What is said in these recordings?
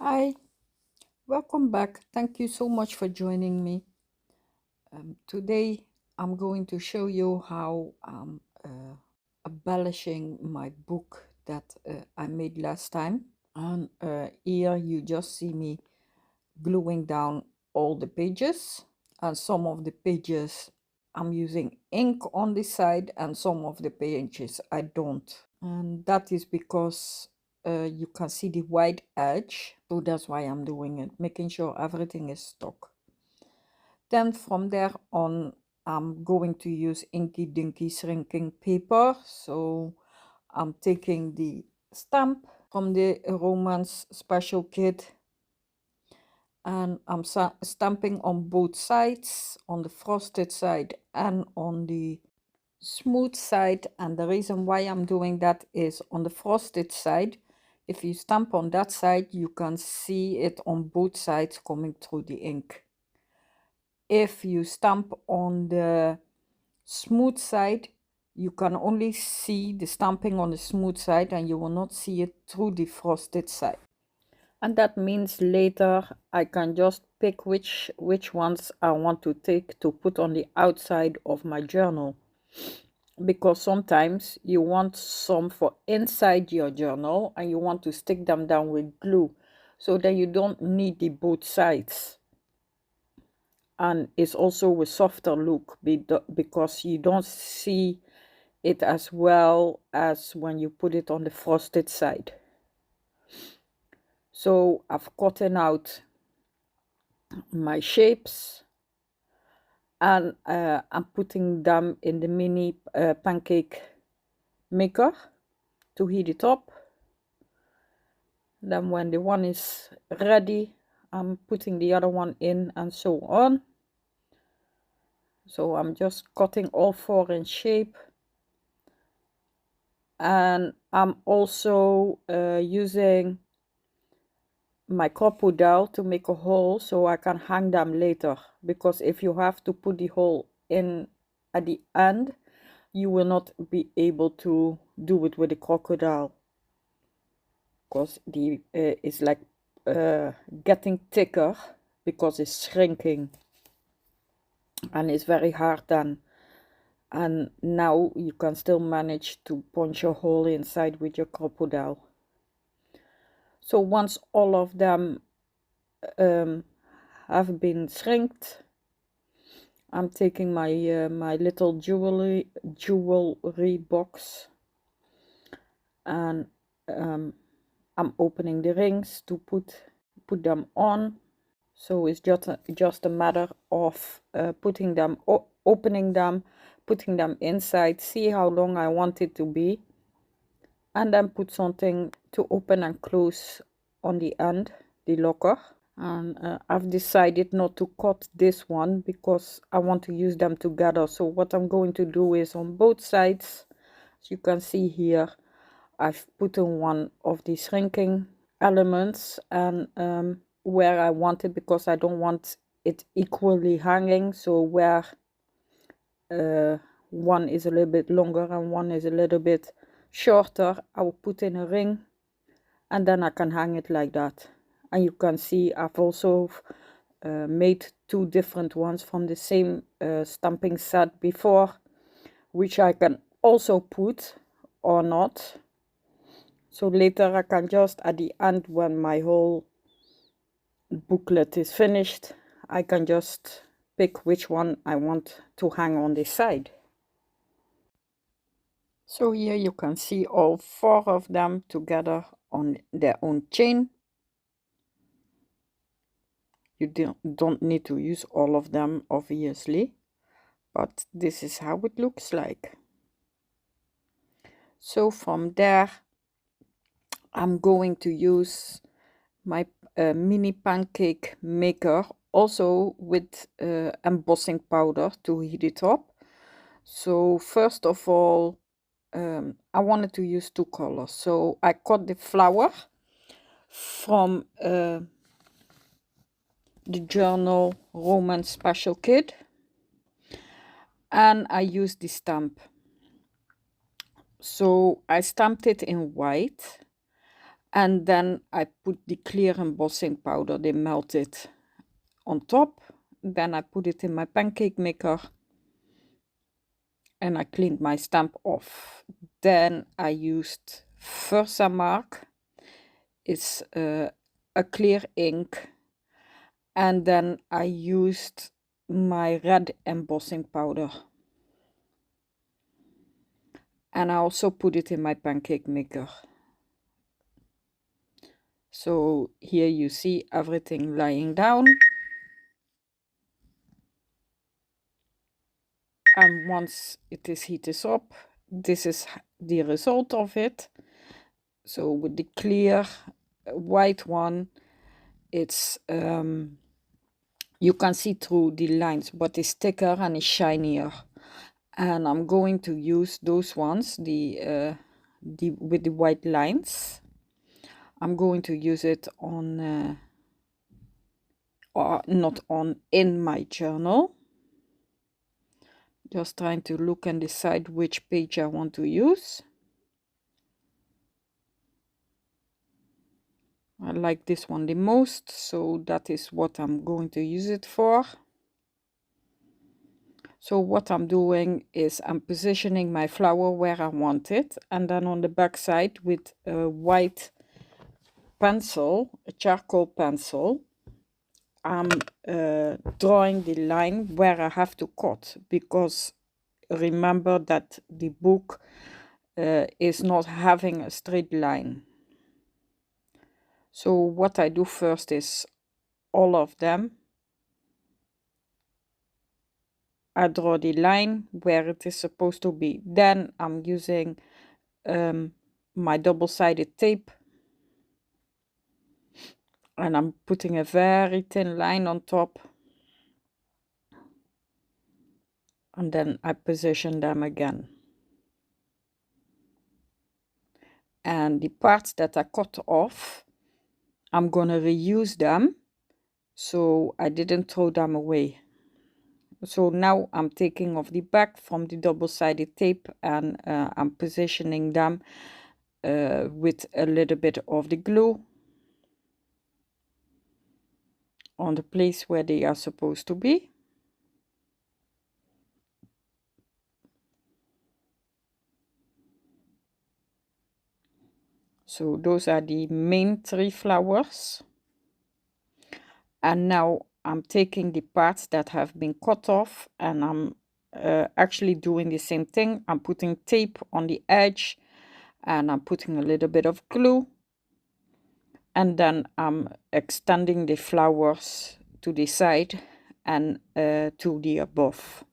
Hi, welcome back. Thank you so much for joining me. Today I'm going to show you how I'm embellishing my book that I made last time. And here you just see me gluing down all the pages, and some of the pages I'm using ink on the side, and some of the pages I don't. And that is because you can see the white edge, so that's why I'm doing it, making sure everything is stuck. Then from there on, I'm going to use Inky Dinky shrinking paper. So I'm taking the stamp from the Romance Special Kit, and I'm stamping on both sides, on the frosted side and on the smooth side. And the reason why I'm doing that is on the frosted side, if you stamp on that side, you can see it on both sides coming through the ink. If you stamp on the smooth side, you can only see the stamping on the smooth side and you will not see it through the frosted side. And that means later I can just pick which ones I want to take to put on the outside of my journal, because sometimes you want some for inside your journal and you want to stick them down with glue, so then you don't need the both sides. And it's also a softer look because you don't see it as well as when you put it on the frosted side. So I've gotten out my shapes, and I'm putting them in the mini pancake maker to heat it up. Then when the one is ready, I'm putting the other one in, and so on. So I'm just cutting all four in shape, and I'm also using my crocodile to make a hole so I can hang them later, because if you have to put the hole in at the end, you will not be able to do it with the crocodile, because the it's like getting thicker because it's shrinking and it's very hard then. And now you can still manage to punch a hole inside with your crocodile. So once all of them have been shrinked, I'm taking my my little jewelry box, and I'm opening the rings to put them on. So it's just a matter of putting them, opening them, putting them inside, see how long I want it to be, and then put something to open and close on the end, the locker. And I've decided not to cut this one because I want to use them together. So what I'm going to do is on both sides, as you can see here, I've put in one of the shrinking elements, and where I want it, because I don't want it equally hanging. So where one is a little bit longer and one is a little bit shorter, I will put in a ring, and then I can hang it like that. And you can see I've also made two different ones from the same stamping set before, which I can also put or not. So later I can just, at the end, when my whole booklet is finished, I can just pick which one I want to hang on this side. So here you can see all four of them together on their own chain. You don't need to use all of them, obviously, but this is how it looks like. So from there, I'm going to use my mini pancake maker, also with embossing powder, to heat it up. So first of all, I wanted to use two colors. So I cut the flower from the journal Romance Special Kit, and I used the stamp. So I stamped it in white, And then I put the clear embossing powder, they melted on top. Then I put it in my pancake maker and I cleaned my stamp off. Then I used Versamark, it's a clear ink, and then I used my red embossing powder. And I also put it in my pancake maker. So here you see everything lying down. And once it is heated up, this is the result of it. So with the clear white one, it's you can see through the lines, but it's thicker and it's shinier. And I'm going to use those ones, the with the white lines. I'm going to use it on or not on, in my journal. Just trying to look and decide which page I want to use. I like this one the most, so that is what I'm going to use it for. So what I'm doing is I'm positioning my flower where I want it, and then on the back side with a white pencil, a charcoal pencil, I'm drawing the line where I have to cut, because remember that the book is not having a straight line. So what I do first is all of them. I draw the line where it is supposed to be. Then I'm using my double-sided tape, and I'm putting a very thin line on top, and then I position them again. And the parts that I cut off, I'm gonna reuse them, so I didn't throw them away. So now I'm taking off the back from the double-sided tape, and I'm positioning them with a little bit of the glue on the place where they are supposed to be. So those are the main 3 flowers. And now I'm taking the parts that have been cut off, and I'm actually doing the same thing. I'm putting tape on the edge, and I'm putting a little bit of glue, and then I'm extending the flowers to the side and to the above.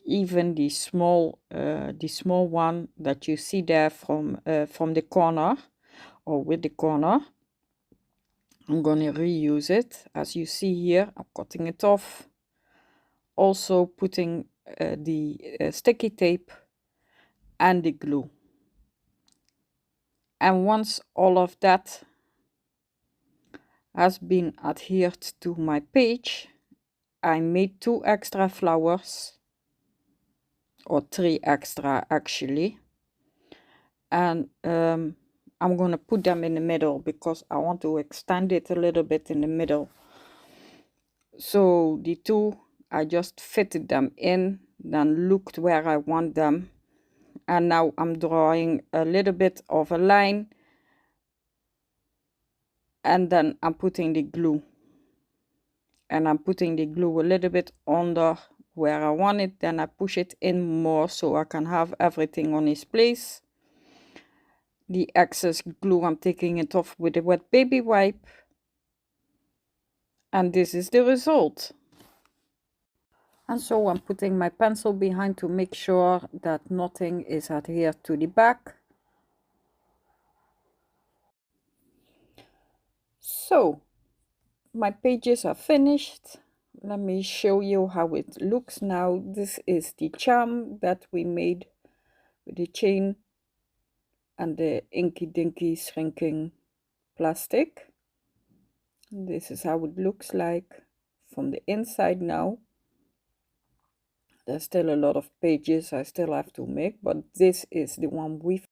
Even the small one that you see there from the corner, or with the corner, I'm going to reuse it. As you see here, I'm cutting it off, also putting the sticky tape and the glue. And once all of that has been adhered to my page, I made 2 extra flowers, or 3 extra actually, and I'm going to put them in the middle because I want to extend it a little bit in the middle. So the 2, I just fitted them in, then looked where I want them, and now I'm drawing a little bit of a line, and then I'm putting the glue, and I'm putting the glue a little bit under where I want it. Then I push it in more so I can have everything on its place. The excess glue, I'm taking it off with a wet baby wipe, and this is the result. And so I'm putting my pencil behind to make sure that nothing is adhered to the back. So my pages are finished. Let me show you how it looks now. This is the charm that we made with the chain and the inky dinky shrinking plastic. This is how it looks like from the inside now. There's still a lot of pages I still have to make, but this is the one we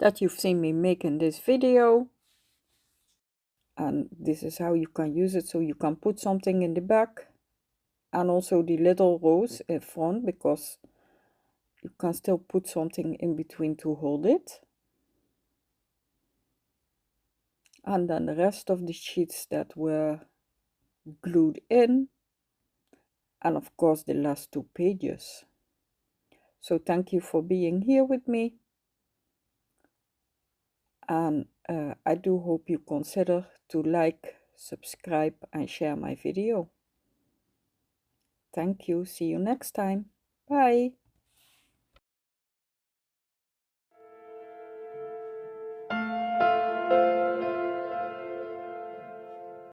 that you've seen me make in this video. And this is how you can use it, so you can put something in the back and also the little rows in front, because you can still put something in between to hold it. And then the rest of the sheets that were glued in, and of course the last 2 pages. So thank you for being here with me, and I do hope you consider to like, subscribe and share my video. Thank you. See you next time. Bye.